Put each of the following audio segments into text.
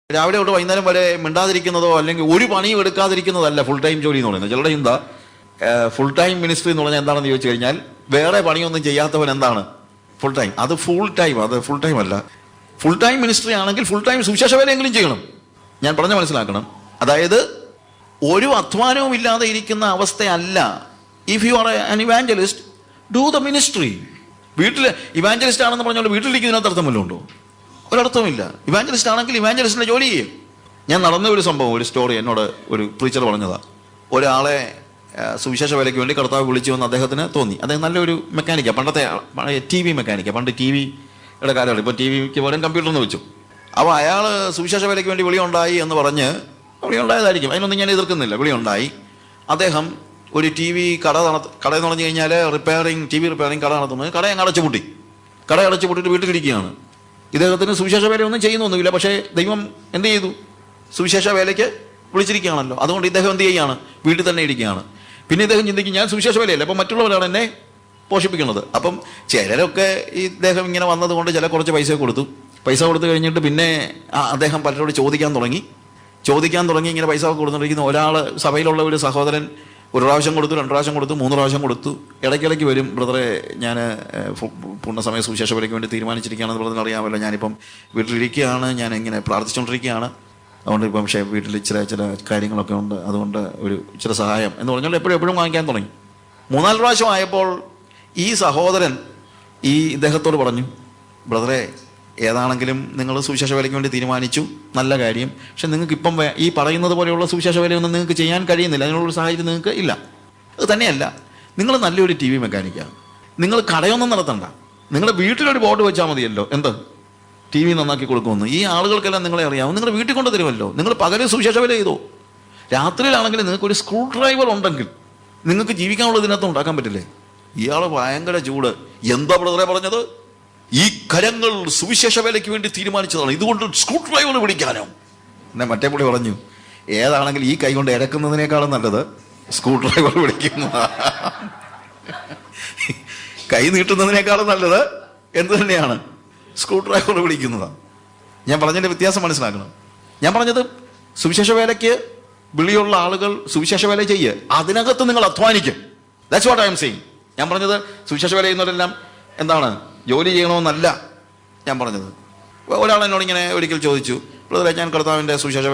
രാവിലെ തൊട്ട് വൈകുന്നേരം വരെ മിണ്ടാതിരിക്കുന്നതോ അല്ലെങ്കിൽ ഒരു പണിയും എടുക്കാതിരിക്കുന്നതല്ല ഫുൾ ടൈം ജോലി എന്ന് പറയുന്നത്. ചിലരുടെ ചിന്ത ഫുൾ ടൈം മിനിസ്ട്രി എന്ന് പറഞ്ഞാൽ എന്താണെന്ന് ചോദിച്ചു കഴിഞ്ഞാൽ വേറെ പണിയൊന്നും ചെയ്യാത്തവൻ എന്താണ് ഫുൾ ടൈം. അത് ഫുൾ ടൈം, അത് ഫുൾ ടൈം അല്ല. ഫുൾ ടൈം മിനിസ്ട്രി ആണെങ്കിൽ ഫുൾ ടൈം സുവിശേഷ വേലയെങ്കിലും ചെയ്യണം. ഞാൻ പറഞ്ഞ മനസ്സിലാക്കണം. അതായത് ഒരു അധ്വാനവും ഇല്ലാതെ ഇരിക്കുന്ന അവസ്ഥയല്ല. If you are an evangelist, do the ministry. വീട്ടിൽ ഇവാഞ്ചലിസ്റ്റ് ആണെന്ന് പറഞ്ഞാൽ വീട്ടിലിരിക്കുന്നതിനകത്ത് അർത്ഥമല്ലോ ഉണ്ടോ? ഒരർത്ഥമില്ല. ഇവാഞ്ചലിസ്റ്റ് ആണെങ്കിൽ ഇവാഞ്ചലിസ്റ്റിൻ്റെ ജോലി ചെയ്യും. ഞാൻ നടന്ന ഒരു സംഭവം, ഒരു സ്റ്റോറി എന്നോട് ഒരു പ്രീച്ചർ പറഞ്ഞതാണ്. ഒരാളെ സുവിശേഷ വേലയ്ക്ക് വേണ്ടി കർത്താവ് വിളിച്ചു വന്ന് അദ്ദേഹത്തിന് തോന്നി. അദ്ദേഹം നല്ലൊരു മെക്കാനിക്കാണ്, പണ്ടത്തെ ടി വി മെക്കാനിക്കാണ്. പണ്ട് ടി വിയുടെ കാലമാണ്. ഇപ്പോൾ ടി വിക്ക് പകരം കമ്പ്യൂട്ടറിന് വെച്ചു. അപ്പോൾ അയാൾ സുവിശേഷ വേലയ്ക്ക് വേണ്ടി വിളിയുണ്ടായി എന്ന് പറഞ്ഞ് വിളിയുണ്ടായതായിരിക്കും, അതിനൊന്നും ഞാൻ എതിർക്കുന്നില്ല. വിളിയുണ്ടായി. അദ്ദേഹം ഒരു ടി വി കടയെന്ന് പറഞ്ഞു കഴിഞ്ഞാൽ ടി വി റിപ്പയറിങ് കട നടത്തുന്നത്. കട അങ്ങ് അടച്ചുപൂട്ടി. കട അടച്ചുപൂട്ടിയിട്ട് വീട്ടിലിരിക്കുകയാണ്. ഇദ്ദേഹത്തിന് സുവിശേഷ വേലയൊന്നും ചെയ്യുന്നൊന്നുമില്ല. പക്ഷേ ദൈവം എന്ത് ചെയ്തു? സുവിശേഷ വേലയ്ക്ക് വിളിച്ചിരിക്കുകയാണല്ലോ. അതുകൊണ്ട് ഇദ്ദേഹം എന്ത് ചെയ്യുകയാണ്? വീട്ടിൽ തന്നെ ഇരിക്കുകയാണ്. പിന്നെ ഇദ്ദേഹം ചിന്തിക്കും, ഞാൻ സുവിശേഷ വേലയല്ല, അപ്പം മറ്റുള്ളവരാണ് എന്നെ പോഷിപ്പിക്കുന്നത്. അപ്പം ചിലരൊക്കെ ഈ ഇദ്ദേഹം ഇങ്ങനെ വന്നതുകൊണ്ട് കുറച്ച് പൈസ കൊടുത്തു. പൈസ കൊടുത്തു കഴിഞ്ഞിട്ട് പിന്നെ അദ്ദേഹം പലരോട് ചോദിക്കാൻ തുടങ്ങി. ഇങ്ങനെ പൈസ കൊടുത്തുകൊണ്ടിരിക്കുന്ന ഒരാൾ, സഭയിലുള്ള ഒരു സഹോദരൻ, ഒരു പ്രാവശ്യം കൊടുത്തു, 2 പ്രാവശ്യം കൊടുത്തു, 3 പ്രാവശ്യം കൊടുത്തു. ഇടയ്ക്കിടയ്ക്ക് വരും, ബ്രദറെ ഞാൻ പൂർണ്ണസമയ സുവിശേഷ വേലയ്ക്ക് വേണ്ടി തീരുമാനിച്ചിരിക്കുകയാണെന്ന് ബ്രദറിന് അറിയാമല്ലോ. ഞാനിപ്പം വീട്ടിലിരിക്കുകയാണ്, ഞാൻ ഇങ്ങനെ പ്രാർത്ഥിച്ചുകൊണ്ടിരിക്കുകയാണ്. അതുകൊണ്ട് ഇപ്പം പക്ഷേ വീട്ടിൽ ചില കാര്യങ്ങളൊക്കെ ഉണ്ട്, അതുകൊണ്ട് ഇച്ചിരി സഹായം എന്ന് പറഞ്ഞാൽ എപ്പോഴും വാങ്ങിക്കാൻ തുടങ്ങി. 3-4 പ്രാവശ്യം ആയപ്പോൾ ഈ സഹോദരൻ ഇദ്ദേഹത്തോട് പറഞ്ഞു, ബ്രദറെ ഏതാണെങ്കിലും നിങ്ങൾ സുവിശേഷ വേലയ്ക്ക് വേണ്ടി തീരുമാനിച്ചു, നല്ല കാര്യം. പക്ഷെ നിങ്ങൾക്ക് ഇപ്പം ഈ പറയുന്നത് പോലെയുള്ള സുവിശേഷ വേലയൊന്നും നിങ്ങൾക്ക് ചെയ്യാൻ കഴിയുന്നില്ല, അതിനുള്ളൊരു സാഹചര്യം നിങ്ങൾക്ക് ഇല്ല. അത് തന്നെയല്ല, നിങ്ങൾ നല്ലൊരു ടി വി മെക്കാനിക്കാണ്. നിങ്ങൾ കടയൊന്നും നടത്തണ്ട, നിങ്ങളുടെ വീട്ടിലൊരു ബോർഡ് വെച്ചാൽ മതിയല്ലോ, എന്ത് ടി വി നന്നാക്കി കൊടുക്കുമെന്ന്. ഈ ആളുകൾക്കെല്ലാം നിങ്ങളെ അറിയാവും, നിങ്ങളുടെ വീട്ടിൽ കൊണ്ട് തരുമല്ലോ. നിങ്ങൾ പകരം സുവിശേഷ വേല ചെയ്തോ. രാത്രിയിലാണെങ്കിൽ നിങ്ങൾക്ക് ഒരു സ്ക്രൂ ഡ്രൈവർ ഉണ്ടെങ്കിൽ നിങ്ങൾക്ക് ജീവിക്കാനുള്ളത് ഇതിനകത്ത് ഉണ്ടാക്കാൻ പറ്റില്ലേ? ഇയാൾ ഭയങ്കര ചൂട്. എന്താ ബ്രദറെ പറഞ്ഞത്? ഈ കരങ്ങൾ സുവിശേഷ വേലയ്ക്ക് വേണ്ടി തീരുമാനിച്ചതാണ്, ഇതുകൊണ്ട് സ്ക്രൂ ഡ്രൈവർ പിടിക്കാനോ? എന്നെ മറ്റേ പുള്ളി പറഞ്ഞു, ഏതാണെങ്കിൽ ഈ കൈ കൊണ്ട് ഇരക്കുന്നതിനേക്കാളും നല്ലത് സ്ക്രൂ ഡ്രൈവർ പിടിക്കുന്നതാണ്. കൈ നീട്ടുന്നതിനേക്കാളും നല്ലത് എന്ത് തന്നെയാണ്? സ്ക്രൂ ഡ്രൈവർ പിടിക്കുന്നതാണ്. ഞാൻ പറഞ്ഞതിൻ്റെ വ്യത്യാസം മനസ്സിലാക്കണം. ഞാൻ പറഞ്ഞത് സുവിശേഷ വേലയ്ക്ക് വിളിയുള്ള ആളുകൾ സുവിശേഷ വേല ചെയ്യുക, അതിനകത്ത് നിങ്ങൾ അധ്വാനിക്കും. That's what I am saying. ഞാൻ പറഞ്ഞത് സുവിശേഷ വേല ചെയ്യുന്നവരെല്ലാം എന്താണ് ജോലി ചെയ്യണമെന്നല്ല ഞാൻ പറഞ്ഞത്. ഒരാൾ എന്നോട് ഇങ്ങനെ ഒരിക്കൽ ചോദിച്ചു, ഞാൻ കർത്താവിൻ്റെ സുവിശേഷ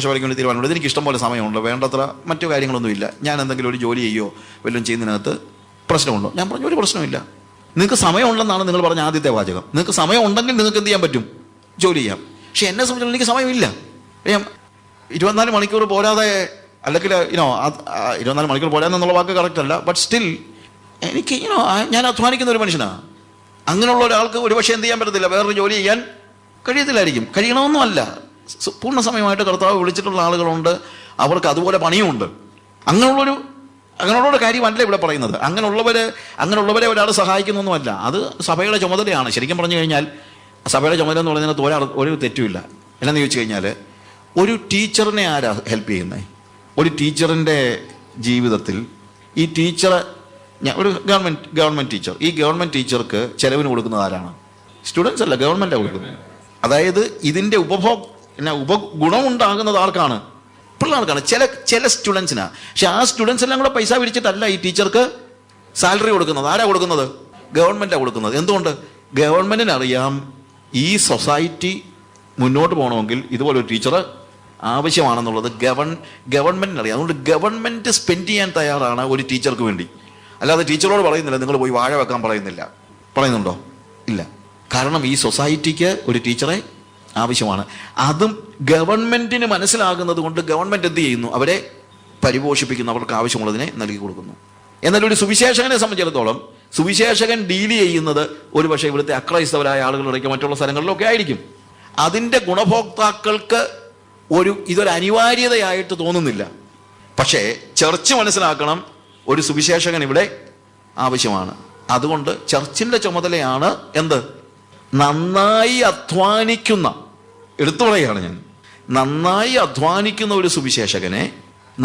വേലയ്ക്ക് വേണ്ടി തീരുമാനമുണ്ട്, എനിക്ക് ഇഷ്ടംപോലെ സമയമുണ്ട്, വേണ്ടത്ര മറ്റു കാര്യങ്ങളൊന്നുമില്ല, ഞാൻ എന്തെങ്കിലും ഒരു ജോലി ചെയ്യുമോ വല്ലതും ചെയ്യുന്നതിനകത്ത് പ്രശ്നമുണ്ടോ? ഞാൻ പറഞ്ഞു, ഒരു പ്രശ്നമില്ല. നിങ്ങൾക്ക് സമയമുണ്ടെന്നാണ് നിങ്ങൾ പറഞ്ഞ ആദ്യത്തെ വാചകം. നിങ്ങൾക്ക് സമയം ഉണ്ടെങ്കിൽ നിങ്ങൾക്ക് എന്ത് ചെയ്യാൻ പറ്റും? ജോലി ചെയ്യാം. പക്ഷെ എന്നെ സംബന്ധിച്ചിടത്തോളം എനിക്ക് സമയമില്ല. 24 മണിക്കൂർ പോരാതെ, അല്ലെങ്കിൽ 24 മണിക്കൂർ പോരാതെന്നുള്ള വാക്ക് കറക്റ്റ് അല്ല, ബട്ട് സ്റ്റിൽ എനിക്ക് ഞാൻ അധ്വാനിക്കുന്ന ഒരു മനുഷ്യനാണ്. അങ്ങനെയുള്ള ഒരാൾക്ക് ഒരുപക്ഷെ എന്ത് ചെയ്യാൻ പറ്റത്തില്ല, വേറൊരു ജോലി ചെയ്യാൻ കഴിയത്തില്ലായിരിക്കും. കഴിയണമെന്നുമല്ല, പൂർണ്ണ സമയമായിട്ട് കർത്താവ് വിളിച്ചിട്ടുള്ള ആളുകളുണ്ട്, അവർക്ക് അതുപോലെ പണിയുമുണ്ട്. അങ്ങനെയുള്ളൊരു കാര്യമല്ല ഇവിടെ പറയുന്നത്. അങ്ങനെയുള്ളവരെ ഒരാൾ സഹായിക്കുന്നൊന്നുമല്ല. അത് സഭയുടെ ചുമതലയാണ്. ശരിക്കും പറഞ്ഞു കഴിഞ്ഞാൽ സഭയുടെ ചുമതല എന്ന് പറയുന്നതിനകത്ത് ഒരു തെറ്റുമില്ല. എന്നാന്ന് ചോദിച്ചു കഴിഞ്ഞാൽ, ഒരു ടീച്ചറിനെ ആരാ ഹെൽപ്പ് ചെയ്യുന്നത്? ഒരു ടീച്ചറിൻ്റെ ജീവിതത്തിൽ ഈ ടീച്ചറെ, ഒരു ഗവൺമെൻറ് ടീച്ചർ, ഈ ഗവൺമെൻറ് ടീച്ചർക്ക് ചെലവിന് കൊടുക്കുന്നത് ആരാണ്? സ്റ്റുഡൻസ് അല്ല, ഗവൺമെൻറ്റാണ് കൊടുക്കുന്നത്. അതായത് ഇതിൻ്റെ ഗുണം ഉണ്ടാകുന്നത് ആർക്കാണ്? പിള്ളേർക്കാണ്, ചില സ്റ്റുഡൻസിനാണ്. പക്ഷെ ആ സ്റ്റുഡൻസ് എല്ലാം കൂടെ പൈസ പിടിച്ചിട്ടല്ല ഈ ടീച്ചർക്ക് സാലറി കൊടുക്കുന്നത്. ആരാ കൊടുക്കുന്നത്? ഗവൺമെൻറ്റാണ് കൊടുക്കുന്നത്. എന്തുകൊണ്ട്? ഗവൺമെൻറ്റിന് അറിയാം ഈ സൊസൈറ്റി മുന്നോട്ട് പോകണമെങ്കിൽ ഇതുപോലെ ഒരു ടീച്ചർ ആവശ്യമാണെന്നുള്ളത് ഗവൺമെൻറ്റിന് അറിയാം. അതുകൊണ്ട് ഗവൺമെൻറ് സ്പെൻഡ് ചെയ്യാൻ തയ്യാറാണ് ഒരു ടീച്ചർക്ക് വേണ്ടി. അല്ലാതെ ടീച്ചറോട് പറയുന്നില്ല, നിങ്ങൾ പോയി വാഴ വെക്കാൻ പറയുന്നുണ്ടോ? ഇല്ല. കാരണം ഈ സൊസൈറ്റിക്ക് ഒരു ടീച്ചറെ ആവശ്യമാണ്. അതും ഗവൺമെൻറ്റിന് മനസ്സിലാകുന്നത് കൊണ്ട് ഗവൺമെൻറ് എന്ത് ചെയ്യുന്നു? അവരെ പരിപോഷിപ്പിക്കുന്നു, അവർക്ക് ആവശ്യമുള്ളതിനെ നൽകി കൊടുക്കുന്നു. എന്നാൽ ഒരു സുവിശേഷകനെ സംബന്ധിച്ചിടത്തോളം സുവിശേഷകൻ ഡീൽ ചെയ്യുന്നത് ഒരു പക്ഷേ ഇവിടുത്തെ അക്രൈസ്തവരായ ആളുകളിലേക്ക് മറ്റുള്ള സ്ഥലങ്ങളിലൊക്കെ ആയിരിക്കും. അതിൻ്റെ ഗുണഭോക്താക്കൾക്ക് ഇതൊരു അനിവാര്യതയായിട്ട് തോന്നുന്നില്ല. പക്ഷേ ചർച്ച് മനസ്സിലാക്കണം, ഒരു സുവിശേഷകൻ ഇവിടെ ആവശ്യമാണ്. അതുകൊണ്ട് ചർച്ചിൻ്റെ ചുമതലയാണ് എന്ത്? നന്നായി അധ്വാനിക്കുന്ന, എടുത്തു പറയുകയാണ് ഞാൻ, നന്നായി അധ്വാനിക്കുന്ന ഒരു സുവിശേഷകനെ,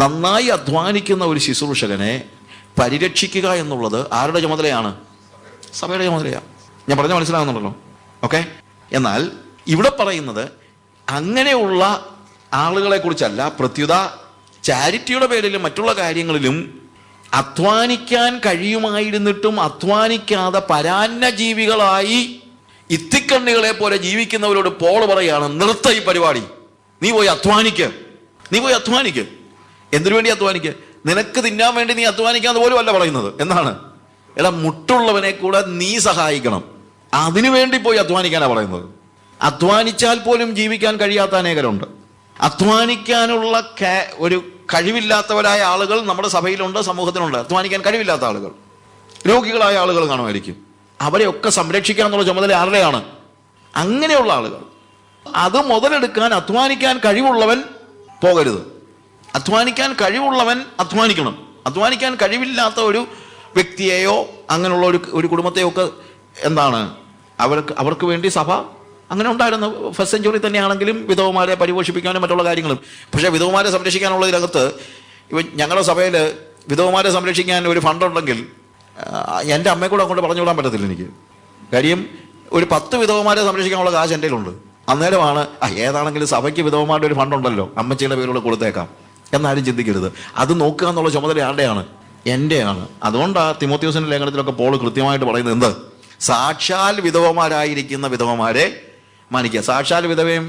നന്നായി അധ്വാനിക്കുന്ന ഒരു ശുശ്രൂഷകനെ പരിരക്ഷിക്കുക എന്നുള്ളത് ആരുടെ ചുമതലയാണ്? സഭയുടെ ചുമതലയാണ്. ഞാൻ പറഞ്ഞ മനസ്സിലാകുന്നുണ്ടല്ലോ? ഓക്കെ. എന്നാൽ ഇവിടെ പറയുന്നത് അങ്ങനെയുള്ള ആളുകളെ കുറിച്ചല്ല, പ്രത്യുത ചാരിറ്റിയുടെ പേരിലും മറ്റുള്ള കാര്യങ്ങളിലും അധ്വാനിക്കാൻ കഴിയുമായിരുന്നിട്ടും അധ്വാനിക്കാതെ പരാന്നജീവികളായി ഇത്തിക്കണ്ണികളെ പോലെ ജീവിക്കുന്നവരോട് പോൾ പറയാണ്, നിർത്ത ഈ പരിപാടി, നീ പോയി അധ്വാനിക്ക്. എന്തിനു വേണ്ടി അധ്വാനിക്ക്? നിനക്ക് തിന്നാൻ വേണ്ടി നീ അധ്വാനിക്കാന്ന് പോലും അല്ല പറയുന്നത്. എന്താണ്? എടാ, മുട്ടുള്ളവനെ കൂടെ നീ സഹായിക്കണം, അതിനു വേണ്ടി പോയി അധ്വാനിക്കാനാ പറയുന്നത്. അധ്വാനിച്ചാൽ പോലും ജീവിക്കാൻ കഴിയാത്ത അനേകരുണ്ട്. അധ്വാനിക്കാനുള്ള ഒരു കഴിവില്ലാത്തവരായ ആളുകൾ നമ്മുടെ സഭയിലുണ്ട്, സമൂഹത്തിലുണ്ട്. അധ്വാനിക്കാൻ കഴിവില്ലാത്ത ആളുകൾ, രോഗികളായ ആളുകൾ കാണുമായിരിക്കും. അവരെയൊക്കെ സംരക്ഷിക്കുക എന്നുള്ള ചുമതല ആരുടെയാണ്? അങ്ങനെയുള്ള ആളുകൾ. അത് മുതലെടുക്കാൻ അധ്വാനിക്കാൻ കഴിവുള്ളവൻ പോകരുത്. അധ്വാനിക്കാൻ കഴിവുള്ളവൻ അധ്വാനിക്കണം. അധ്വാനിക്കാൻ കഴിവില്ലാത്ത ഒരു വ്യക്തിയെയോ അങ്ങനെയുള്ള ഒരു കുടുംബത്തെയോ ഒക്കെ എന്താണ് അവർക്ക് വേണ്ടി സഭ അങ്ങനെ ഉണ്ടായിരുന്നു. ഫസ്റ്റ് സെഞ്ചുറി തന്നെയാണെങ്കിലും വിധവമാരെ പരിപോഷിപ്പിക്കാനും മറ്റുള്ള കാര്യങ്ങളും. പക്ഷേ വിധവമാരെ സംരക്ഷിക്കാനുള്ളതിനകത്ത് ഞങ്ങളുടെ സഭയിൽ വിധവമാരെ സംരക്ഷിക്കാൻ ഒരു ഫണ്ടുണ്ടെങ്കിൽ എൻ്റെ അമ്മയെ കൂടെ അങ്ങോട്ട് പറഞ്ഞു വിടാൻ പറ്റത്തില്ല എനിക്ക്. കാര്യം ഒരു 10 വിധവമാരെ സംരക്ഷിക്കാനുള്ള കാശ് എൻ്റെ കയ്യിലുണ്ട്. അന്നേരമാണ് ഏതാണെങ്കിലും സഭയ്ക്ക് വിധവമാരുടെ ഒരു ഫണ്ടുണ്ടല്ലോ, അമ്മച്ചിയുടെ പേരോട് കൊടുത്തേക്കാം എന്നാരും ചിന്തിക്കരുത്. അത് നോക്കുക എന്നുള്ള ചുമതല ആരുടെയാണ്? എൻ്റെയാണ്. അതുകൊണ്ടാണ് തിമോത്തിയോസിന്റെ ലേഖനത്തിലൊക്കെ പോൾ കൃത്യമായിട്ട് പറയുന്നത് എന്ത്? സാക്ഷാൽ വിധവമാരായിരിക്കുന്ന വിധവമാരെ മാനിക്കുക. സാക്ഷാൽ വിധവയും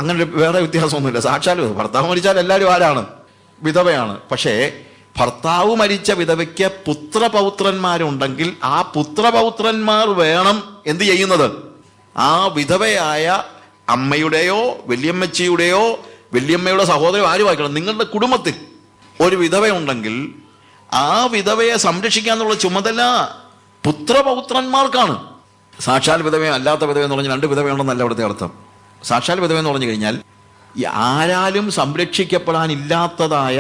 അങ്ങനെ വേറെ വ്യത്യാസമൊന്നുമില്ല. സാക്ഷാൽ ഭർത്താവ് മരിച്ചാൽ എല്ലാവരും ആരാണ്? വിധവയാണ്. പക്ഷേ ഭർത്താവ് മരിച്ച വിധവയ്ക്ക് പുത്രപൗത്രന്മാരുണ്ടെങ്കിൽ ആ പുത്രപൗത്രന്മാർ വേണം എന്ത് ചെയ്യുന്നത്? ആ വിധവയായ അമ്മയുടെയോ വല്യമ്മച്ചിയുടെയോ വല്യമ്മയുടെ സഹോദരൻ ആരും ആയിക്കണം, നിങ്ങളുടെ കുടുംബത്തിൽ ഒരു വിധവയുണ്ടെങ്കിൽ ആ വിധവയെ സംരക്ഷിക്കാന്നുള്ള ചുമതല പുത്രപൗത്രന്മാർക്കാണ്. സാക്ഷാൽ വിധവയും അല്ലാത്ത വിധവ എന്ന് പറഞ്ഞാൽ 2 വിധവയുണ്ടെന്നല്ല അവിടുത്തെ അർത്ഥം. സാക്ഷാൽ വിധവ എന്ന് പറഞ്ഞു കഴിഞ്ഞാൽ ആരാലും സംരക്ഷിക്കപ്പെടാനില്ലാത്തതായ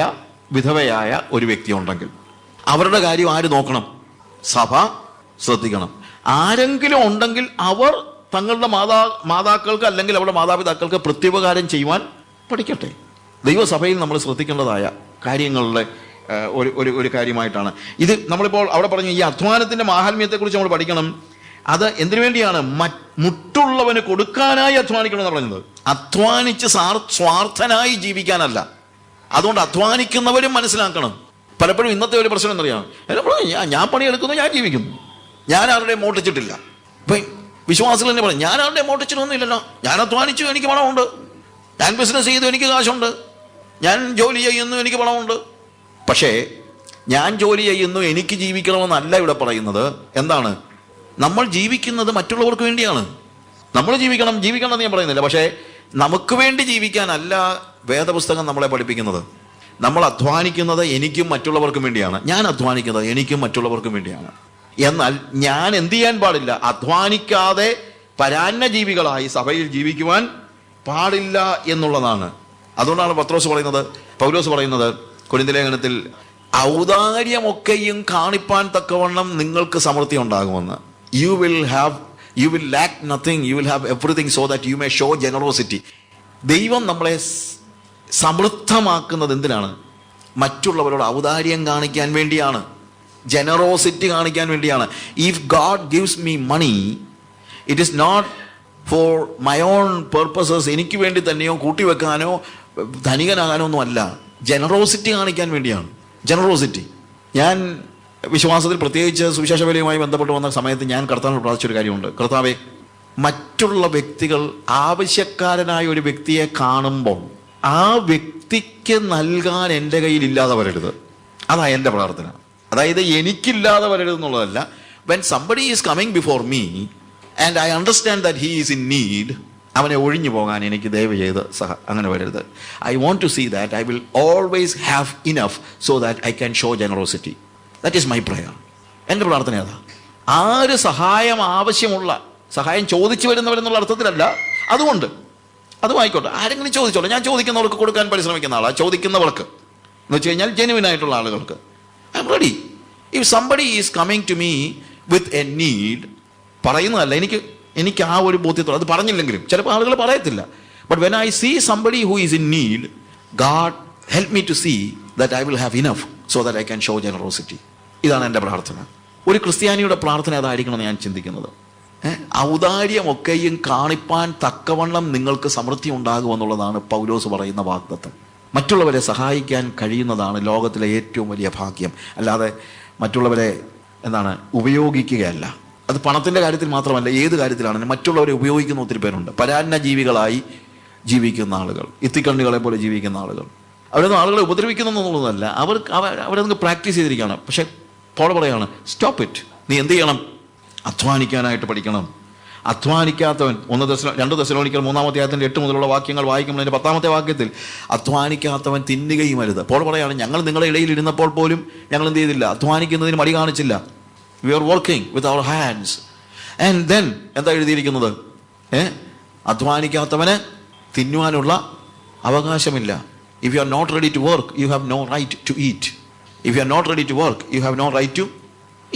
വിധവയായ ഒരു വ്യക്തി ഉണ്ടെങ്കിൽ അവരുടെ കാര്യം ആര് നോക്കണം? സഭ ശ്രദ്ധിക്കണം. ആരെങ്കിലും ഉണ്ടെങ്കിൽ അവർ തങ്ങളുടെ മാതാക്കൾക്ക് അല്ലെങ്കിൽ അവരുടെ മാതാപിതാക്കൾക്ക് പ്രത്യുപകാരം ചെയ്യുവാൻ പഠിക്കട്ടെ. ദൈവസഭയിൽ നമ്മൾ ശ്രദ്ധിക്കേണ്ടതായ കാര്യങ്ങളുടെ ഒരു കാര്യമായിട്ടാണ് ഇത്. നമ്മളിപ്പോൾ അവിടെ പറഞ്ഞു ഈ അധ്വാനത്തിൻ്റെ മാഹാത്മ്യത്തെക്കുറിച്ച് നമ്മൾ പഠിക്കണം. അത് എന്തിനു വേണ്ടിയാണ്? മുട്ടുള്ളവന് കൊടുക്കാനായി അധ്വാനിക്കണം എന്ന് പറഞ്ഞത്. അധ്വാനിച്ച് സ്വാർത്ഥനായി ജീവിക്കാനല്ല. അതുകൊണ്ട് അധ്വാനിക്കുന്നവരും മനസ്സിലാക്കണം. പലപ്പോഴും ഇന്നത്തെ ഒരു പ്രശ്നം എന്നറിയാം, ഞാൻ പണിയെടുക്കുന്നു, ഞാൻ ജീവിക്കുന്നു, ഞാൻ ആരുടെയും മോട്ടിച്ചിട്ടില്ല. ഇപ്പം വിശ്വാസികൾ തന്നെ പറയും, ഞാൻ ആരുടെയും മോട്ടിച്ചിട്ടൊന്നുമില്ലല്ലോ, ഞാൻ അധ്വാനിച്ചു, എനിക്ക് പണമുണ്ട്, ഞാൻ ബിസിനസ് ചെയ്തു, എനിക്ക് കാശുണ്ട്, ഞാൻ ജോലി ചെയ്യുന്നു, എനിക്ക് പണമുണ്ട്. പക്ഷേ ഞാൻ ജോലി ചെയ്യുന്നു, എനിക്ക് ജീവിക്കണമെന്നല്ല ഇവിടെ പറയുന്നത്. എന്താണ്? നമ്മൾ ജീവിക്കുന്നത് മറ്റുള്ളവർക്ക് വേണ്ടിയാണ്. നമ്മൾ ജീവിക്കണം എന്ന് ഞാൻ പറയുന്നില്ല. പക്ഷേ നമുക്ക് വേണ്ടി ജീവിക്കാനല്ല വേദപുസ്തകം നമ്മളെ പഠിപ്പിക്കുന്നത്. നമ്മൾ അധ്വാനിക്കുന്നത് എനിക്കും മറ്റുള്ളവർക്കും വേണ്ടിയാണ്. ഞാൻ അധ്വാനിക്കുന്നത് എനിക്കും മറ്റുള്ളവർക്കും വേണ്ടിയാണ്. എന്നാൽ ഞാൻ എന്ത് ചെയ്യാൻ പാടില്ല? അധ്വാനിക്കാതെ പരാന്നജീവികളായി സഭയിൽ ജീവിക്കുവാൻ പാടില്ല എന്നുള്ളതാണ്. അതുകൊണ്ടാണ് പൗലോസ് പറയുന്നത് കൊരിന്ത്യർ ലേഖനത്തിൽ, ഔദാര്യമൊക്കെയും കാണിപ്പാൻ തക്കവണ്ണം നിങ്ങൾക്ക് സമൃദ്ധി ഉണ്ടാകുമെന്ന്. You will lack nothing, you will have everything so that you may show generosity. ദൈവം നമ്മളെ സമൃദ്ധമാക്കുന്നത് എന്തിനാണ്? മറ്റുള്ളവരോട് ഔദാര്യം കാണിക്കാൻ വേണ്ടിയാണ്, ജനറോസിറ്റി കാണിക്കാൻ വേണ്ടിയാണ്. If God gives me money, it is not for my own purposes, എനിക്ക് വേണ്ടി തന്നെയോ കൂട്ടിവെക്കാനോ ധനികനാകാനോ ഒന്നും അല്ല, ജനറോസിറ്റി കാണിക്കാൻ വേണ്ടിയാണ്. ജനറോസിറ്റി. ഞാൻ വിശ്വാസത്തിൽ പ്രത്യേകിച്ച് സുവിശേഷ വേലയുമായി ബന്ധപ്പെട്ട് വന്ന സമയത്ത് ഞാൻ കർത്താവിനോട് പ്രാർത്ഥിച്ചൊരു കാര്യമുണ്ട്. കർത്താവേ, മറ്റുള്ള വ്യക്തികൾ ആവശ്യക്കാരനായ ഒരു വ്യക്തിയെ കാണുമ്പോൾ ആ വ്യക്തിക്ക് നൽകാൻ എൻ്റെ കയ്യിൽ ഇല്ലാതെ വരരുത്. അതാ എൻ്റെ പ്രാർത്ഥന. അതായത് എനിക്കില്ലാതെ വരരുത് എന്നുള്ളതല്ല. when somebody is coming before me and I understand that he is in need, അവനെ ഒഴിഞ്ഞു പോകാൻ എനിക്ക് ദയവ് ചെയ്ത് അങ്ങനെ വരരുത്. I want to see that I will always have enough so that I can show generosity. That is my prayer. എൻ്റെ പ്രാർത്ഥന അതാ. ആര് സഹായം ചോദിച്ചു വരുന്നവരെന്നുള്ള അർത്ഥത്തിലല്ല. അതും ആയിക്കോട്ടെ, ആരെങ്കിലും ചോദിച്ചോളൂ. ഞാൻ ചോദിക്കുന്നവർക്ക് കൊടുക്കാൻ പരിശ്രമിക്കുന്ന ആളാണ്. ചോദിക്കുന്നവർക്ക് എന്ന് വെച്ച് കഴിഞ്ഞാൽ ജെന്യുവിൻ ആയിട്ടുള്ള ആളുകൾക്ക് I am ready. If somebody is coming to me with a need, പറയുന്നതല്ല, എനിക്ക് ആ ഒരു ബോധ്യത്തോടെ, അത് പറഞ്ഞില്ലെങ്കിലും ചിലപ്പോൾ ആളുകൾ പറയത്തില്ല. But when I see somebody who is in need, God help me to see that I will have enough so that I can show generosity. ഇതാണ് എൻ്റെ പ്രാർത്ഥന. ഒരു ക്രിസ്ത്യാനിയുടെ പ്രാർത്ഥന അതായിരിക്കണം എന്ന് ഞാൻ ചിന്തിക്കുന്നത്. ഔദാര്യമൊക്കെയും കാണിപ്പാൻ തക്കവണ്ണം നിങ്ങൾക്ക് സമൃദ്ധി ഉണ്ടാകുമെന്നുള്ളതാണ് പൗലോസ് പറയുന്ന വാഗ്ദത്തം. മറ്റുള്ളവരെ സഹായിക്കാൻ കഴിയുന്നതാണ് ലോകത്തിലെ ഏറ്റവും വലിയ ഭാഗ്യം. അല്ലാതെ മറ്റുള്ളവരെ ഉപയോഗിക്കുകയല്ല. അത് പണത്തിൻ്റെ കാര്യത്തിൽ മാത്രമല്ല, ഏത് കാര്യത്തിലാണെങ്കിലും മറ്റുള്ളവരെ ഉപയോഗിക്കുന്ന ഒത്തിരി പേരുണ്ട്. പരാന്ന ജീവികളായി ജീവിക്കുന്ന ആളുകൾ, ഇത്തിക്കണ്ണികളെ പോലെ ജീവിക്കുന്ന ആളുകൾ. അവരൊന്നും ആളുകളെ ഉപദ്രവിക്കുന്നു എന്നുള്ളതല്ല, അവരതൊക്കെ പ്രാക്ടീസ് ചെയ്തിരിക്കുകയാണ്. പക്ഷെ പോൾ പറയാണ്, സ്റ്റോപ്പ് ഇറ്റ്. നീ എന്ത് ചെയ്യണം? അധ്വാനിക്കാനായിട്ട് പഠിക്കണം. അധ്വാനിക്കാത്തവൻ 2 തെസ്സലോനിക്കർ 3-ാമത്തെ 8 മുതലുള്ള വാക്യങ്ങൾ വായിക്കുമ്പോൾ അതിൻ്റെ 10-ാമത്തെ വാക്യത്തിൽ അധ്വാനിക്കാത്തവൻ തിന്നുകയും അരുത്. പോൾ പറയാണ്, ഞങ്ങൾ നിങ്ങളുടെ ഇടയിൽ ഇരുന്നപ്പോൾ പോലും ഞങ്ങൾ എന്ത് ചെയ്തില്ല? അധ്വാനിക്കുന്നതിന് മടി കാണിച്ചില്ല. We are working with our hands. And then എന്താ എഴുതിയിരിക്കുന്നത്? അധ്വാനിക്കാത്തവന് തിന്നുവാനുള്ള അവകാശമില്ല. If you are not ready to work, you have no right to eat. If you are not ready to work, you have no right to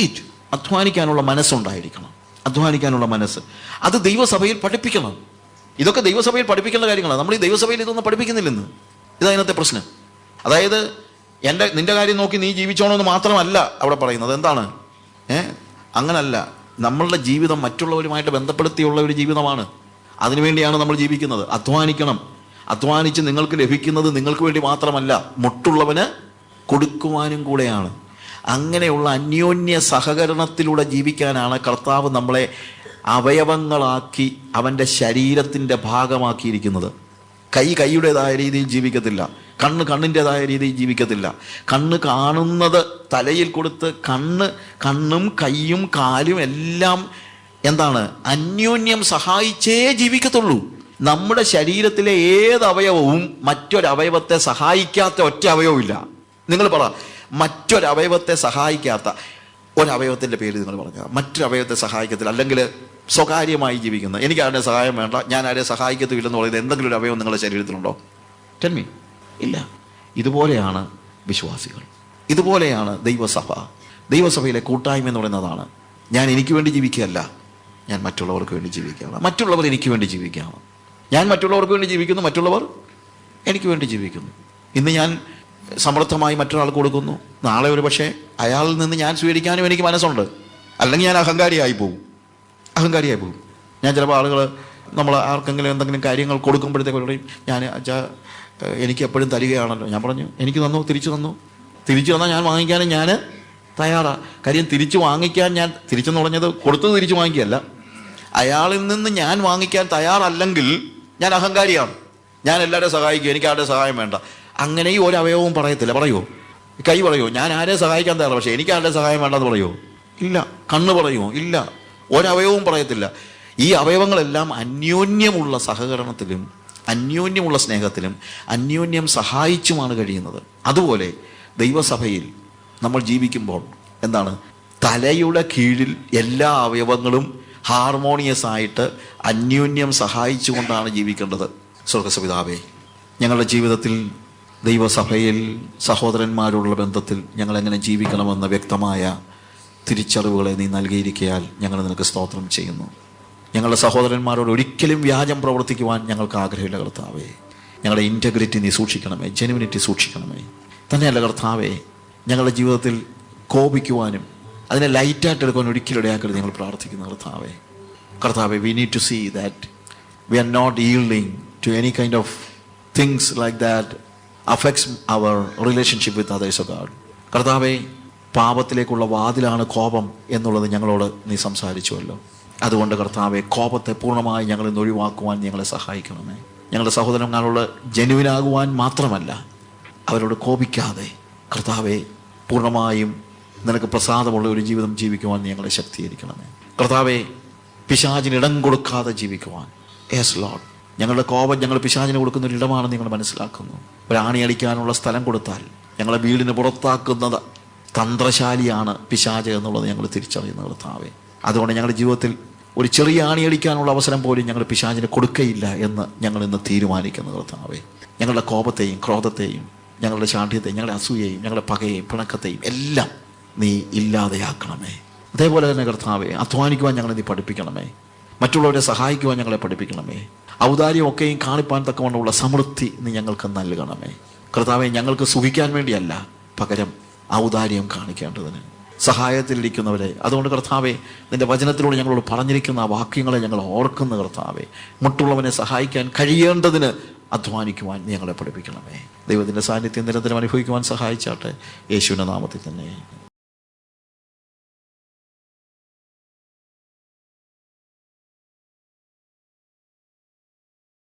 eat. അധ്വാനിക്കാനുള്ള മനസ്സുണ്ടായിരിക്കണം. അധ്വാനിക്കാനുള്ള മനസ്സ് അത് ദൈവസഭയിൽ പഠിപ്പിക്കണം. ഇതൊക്കെ ദൈവസഭയിൽ പഠിപ്പിക്കേണ്ട കാര്യങ്ങളാണ്. നമ്മൾ ഈ ദൈവസഭയിൽ ഇതൊന്നും പഠിപ്പിക്കുന്നില്ലെന്ന്. ഇതതിനകത്തെ പ്രശ്നം. അതായത് നിന്റെ കാര്യം നോക്കി നീ ജീവിച്ചോണമെന്ന് മാത്രമല്ല അവിടെ പറയുന്നത്. എന്താണ്? അങ്ങനല്ല. നമ്മളുടെ ജീവിതം മറ്റുള്ളവരുമായിട്ട് ബന്ധപ്പെടുത്തിയുള്ള ഒരു ജീവിതമാണ്. അതിനുവേണ്ടിയാണ് നമ്മൾ ജീവിക്കുന്നത്. അധ്വാനിക്കണം. അധ്വാനിച്ച് നിങ്ങൾക്ക് ലഭിക്കുന്നത് നിങ്ങൾക്ക് വേണ്ടി മാത്രമല്ല, മറ്റുള്ളവന് കൊടുക്കുവാനും കൂടെയാണ്. അങ്ങനെയുള്ള അന്യോന്യ സഹകരണത്തിലൂടെ ജീവിക്കാനാണ് കർത്താവ് നമ്മളെ അവയവങ്ങളാക്കി അവൻ്റെ ശരീരത്തിൻ്റെ ഭാഗമാക്കിയിരിക്കുന്നത്. കൈയുടേതായ രീതിയിൽ ജീവിക്കത്തില്ല, കണ്ണിൻ്റെതായ രീതിയിൽ ജീവിക്കത്തില്ല. കണ്ണ് കാണുന്നത് തലയിൽ കൊടുത്ത് കണ്ണും കൈയും കാലും എല്ലാം അന്യോന്യം സഹായിച്ചേ ജീവിക്കത്തുള്ളൂ. നമ്മുടെ ശരീരത്തിലെ ഏത് അവയവവും മറ്റൊരവയവത്തെ സഹായിക്കാത്ത ഒറ്റ അവയവമില്ല. നിങ്ങൾ പറ, മറ്റൊരവയവത്തെ സഹായിക്കാത്ത ഒരവയവത്തിൻ്റെ പേര് നിങ്ങൾ പറഞ്ഞ. മറ്റൊരവയവത്തെ സഹായിക്കത്തില്ല. അല്ലെങ്കിൽ സ്വകാര്യമായി ജീവിക്കുന്ന, എനിക്ക് ആരുടെ സഹായം വേണ്ട, ഞാൻ ആരെ സഹായിക്കത്തില്ലെന്ന് പറയുന്നത് എന്തെങ്കിലും ഒരു അവയവം നിങ്ങളുടെ ശരീരത്തിലുണ്ടോ? Tell me. ഇല്ല. ഇതുപോലെയാണ് വിശ്വാസികൾ, ഇതുപോലെയാണ് ദൈവസഭ. ദൈവസഭയിലെ കൂട്ടായ്മ എന്ന് പറയുന്നതാണ്, ഞാൻ എനിക്ക് വേണ്ടി ജീവിക്കുകയല്ല, ഞാൻ മറ്റുള്ളവർക്ക് വേണ്ടി ജീവിക്കുകയാണ്. മറ്റുള്ളവർ എനിക്ക് വേണ്ടി ജീവിക്കുകയാണ്. ഞാൻ മറ്റുള്ളവർക്ക് വേണ്ടി ജീവിക്കുന്നു, മറ്റുള്ളവർ എനിക്ക് വേണ്ടി ജീവിക്കുന്നു. ഇന്ന് ഞാൻ സമൃദ്ധമായി മറ്റൊരാൾ കൊടുക്കുന്നു, നാളെ ഒരു പക്ഷേ അയാളിൽ നിന്ന് ഞാൻ സ്വീകരിക്കാനും എനിക്ക് മനസ്സുണ്ട്. അല്ലെങ്കിൽ ഞാൻ അഹങ്കാരിയായി പോകും. ഞാൻ ചിലപ്പോൾ ആളുകൾ നമ്മൾ ആർക്കെങ്കിലും എന്തെങ്കിലും കാര്യങ്ങൾ കൊടുക്കുമ്പോഴത്തേക്ക് പറയും, ഞാൻ എനിക്ക് എപ്പോഴും തരികയാണല്ലോ. ഞാൻ പറഞ്ഞു, എനിക്ക് തിരിച്ചു തന്നാൽ ഞാൻ വാങ്ങിക്കാനും ഞാൻ തയ്യാറാണ്. കാര്യം തിരിച്ചു വാങ്ങിക്കാൻ ഞാൻ തിരിച്ചെന്ന് പറഞ്ഞത് കൊടുത്തത് തിരിച്ചു വാങ്ങിക്കുകയല്ല. അയാളിൽ നിന്ന് ഞാൻ വാങ്ങിക്കാൻ തയ്യാറല്ലെങ്കിൽ ഞാൻ അഹങ്കാരിയാണ്. ഞാൻ എല്ലാവരെയും സഹായിക്കും, എനിക്ക് ആരുടെ സഹായം വേണ്ട. അങ്ങനെ ഈ ഒരു അവയവവും പറയത്തില്ല. പറയുമോ? കൈ പറയുമോ ഞാൻ ആരെ സഹായിക്കാൻ തയ്യാറാണ്, പക്ഷേ എനിക്ക് ആരുടെ സഹായം വേണ്ടെന്ന് പറയുമോ? ഇല്ല. കണ്ണ് പറയുമോ? ഇല്ല. ഒരവയവവും പറയത്തില്ല. ഈ അവയവങ്ങളെല്ലാം അന്യോന്യമുള്ള സഹകരണത്തിലും അന്യോന്യമുള്ള സ്നേഹത്തിലും അന്യോന്യം സഹായിച്ചുമാണ് കഴിയുന്നത്. അതുപോലെ ദൈവസഭയിൽ നമ്മൾ ജീവിക്കുമ്പോൾ തലയുടെ കീഴിൽ എല്ലാ അവയവങ്ങളും ഹാർമോണിയസ് ആയിട്ട് അന്യോന്യം സഹായിച്ചുകൊണ്ടാണ് ജീവിക്കേണ്ടത്. സ്വർഗ്ഗപിതാവേ, ഞങ്ങളുടെ ജീവിതത്തിൽ ദൈവസഭയിൽ സഹോദരന്മാരോടുള്ള ബന്ധത്തിൽ ഞങ്ങൾ എങ്ങനെ ജീവിക്കണമെന്ന വ്യക്തമായ തിരിച്ചറിവുകളെ നീ നൽകിയിരിക്കയാൽ ഞങ്ങൾ നിനക്ക് സ്തോത്രം ചെയ്യുന്നു. ഞങ്ങളുടെ സഹോദരന്മാരോട് ഒരിക്കലും വ്യാജം പ്രവർത്തിക്കുവാൻ ഞങ്ങൾക്ക് ആഗ്രഹമില്ല കർത്താവേ. ഞങ്ങളുടെ ഇൻറ്റഗ്രിറ്റി നീ സൂക്ഷിക്കണമേ, ജെനുവിനിറ്റി സൂക്ഷിക്കണമേ. തന്നെയല്ല കർത്താവേ, ഞങ്ങളുടെ ജീവിതത്തിൽ കോപിക്കുവാനും അതിനെ ലൈറ്റായിട്ട് എടുക്കുവാൻ ഒരിക്കലും ഇടയാക്കരുത് ഞങ്ങൾ പ്രാർത്ഥിക്കുന്നു കർത്താവേ. We need to see that we are not yielding to any kind of things like that affects our relationship with others, oh God. കർത്താവേ, പാപത്തിലേക്കുള്ള വാതിലാണ് കോപം എന്നുള്ളത് ഞങ്ങളോട് നീ സംസാരിച്ചുവല്ലോ. അതുകൊണ്ട് കർത്താവേ, കോപത്തെ പൂർണ്ണമായി ഞങ്ങളിൽ നിന്ന് ഒഴിവാക്കുവാൻ ഞങ്ങളെ സഹായിക്കണമേ. ഞങ്ങളുടെ സഹോദരന്മാരോട് ജെനുവിനാകുവാൻ മാത്രമല്ല, അവരോട് കോപിക്കാതെ കർത്താവേ പൂർണ്ണമായും നിനക്ക് പ്രസാദമുള്ള ഒരു ജീവിതം ജീവിക്കുവാൻ ഞങ്ങളെ ശക്തീകരിക്കണമേ. കർത്താവേ, പിശാചിന് ഇടം കൊടുക്കാതെ ജീവിക്കുവാൻ. യെസ് ലോർഡ്, ഞങ്ങളുടെ കോപം ഞങ്ങൾ പിശാചിന് കൊടുക്കുന്ന ഒരു ഇടമാണെന്ന് ഞങ്ങൾ മനസ്സിലാക്കുന്നു. ഒരാണി അടിക്കാനുള്ള സ്ഥലം കൊടുത്താൽ ഞങ്ങളെ വീടിന് പുറത്താക്കുന്നത് തന്ത്രശാലിയാണ് പിശാച് എന്നുള്ളത് ഞങ്ങൾ തിരിച്ചറിയുന്ന കർത്താവേ. അതുകൊണ്ട് ഞങ്ങളുടെ ജീവിതത്തിൽ ഒരു ചെറിയ ആണിയടിക്കാനുള്ള അവസരം പോലും ഞങ്ങൾ പിശാചിന് കൊടുക്കയില്ല എന്ന് ഞങ്ങൾ ഇന്ന് തീരുമാനിക്കുന്ന കർത്താവേ. ഞങ്ങളുടെ കോപത്തെയും ക്രോധത്തെയും ഞങ്ങളുടെ ശാഠ്യത്തെയും ഞങ്ങളുടെ അസൂയയും ഞങ്ങളുടെ പകയെയും പിണക്കത്തെയും എല്ലാം നീ ഇല്ലാതെയാക്കണമേ. അതേപോലെ തന്നെ കർത്താവേ, അധ്വാനിക്കുവാൻ ഞങ്ങളെ നീ പഠിപ്പിക്കണമേ. മറ്റുള്ളവരെ സഹായിക്കുവാൻ ഞങ്ങളെ പഠിപ്പിക്കണമേ. ഔദാര്യമൊക്കെയും കാണിപ്പാൻ തക്കവണ്ണമുള്ള സമൃദ്ധി നീ ഞങ്ങൾക്ക് നൽകണമേ. കർത്താവെ, ഞങ്ങൾക്ക് സുഖിക്കാൻ വേണ്ടിയല്ല, പകരം ഔദാര്യം കാണിക്കേണ്ടതിന്. സഹായത്തിലിരിക്കുന്നവരെ. അതുകൊണ്ട് കർത്താവെ, നിൻ്റെ വചനത്തിലൂടെ ഞങ്ങളോട് പറഞ്ഞിരിക്കുന്ന ആ വാക്യങ്ങളെ ഞങ്ങൾ ഓർക്കുന്ന കർത്താവെ, മറ്റുള്ളവനെ സഹായിക്കാൻ കഴിയേണ്ടതിന് അധ്വാനിക്കുവാൻ നീ ഞങ്ങളെ പഠിപ്പിക്കണമേ. ദൈവത്തിൻ്റെ സാന്നിധ്യം നിരന്തരം അനുഭവിക്കുവാൻ സഹായിച്ചാട്ടെ. യേശുവിൻ്റെ നാമത്തിൽ തന്നെ.